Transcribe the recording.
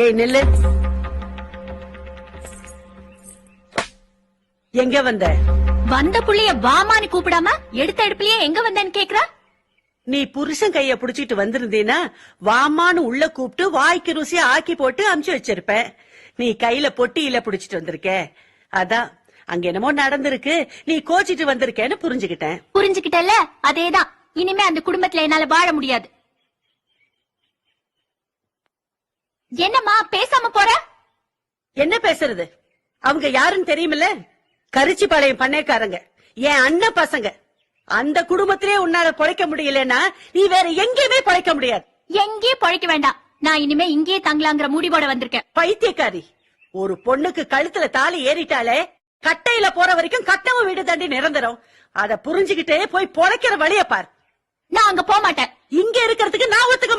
ஏய் நில்லு. எங்க வந்த? வந்த புள்ளைய வாமான்னு கூப்பிடாம எடுத்த எடுப்புலயே எங்க வந்தேன்னு கேக்குறா? நீ புருஷன் கைய புடிச்சிட்டு வந்திருந்தீனா வாமான்னு உள்ள கூப்பிட்டு வாய்க்கு ருசியா ஆக்கி போட்டு அமுச்சு வச்சிருப்ப. நீ கையில பொட்டியில புடிச்சிட்டு வந்திருக்க. அதான் அங்க என்னமோ நடந்திருக்கு, நீ கோச்சிட்டு வந்திருக்கேன்னு புரிஞ்சுக்கிட்டேன். புரிஞ்சுக்கிட்டல? அதேதான். இனிமே அந்த குடும்பத்துல என்னால வாழ முடியாது. என்னம்மா பேசாம போற? என்ன பேசுறது? அவங்க யாருன்னு தெரியுமில்ல? கரிச்சிபாளையம் பண்ணைக்காரங்க, என் அண்ணன் பசங்க. அந்த குடும்பத்திலே உன்னால பொழைக்க முடியலன்னா நீ வேற எங்கேயுமே பொழைக்க முடியாது. எங்கேயும் பொழைக்க வேண்டாம். நான் இனிமே இங்கேயே தங்கலாங்கிற முடிவோட வந்திருக்கேன். பைத்தியக்காரி, ஒரு பொண்ணுக்கு கழுத்துல தாலி ஏறிட்டாலே கட்டையில போற வரைக்கும் கட்டவும் வீடு தாண்டி நிரந்தரம். அத புரிஞ்சுகிட்டே போய் பொழைக்கிற வழிய பார். நான் அங்க போக மாட்டேன். இங்க இருக்கிறதுக்கு நான் ஒத்துக்க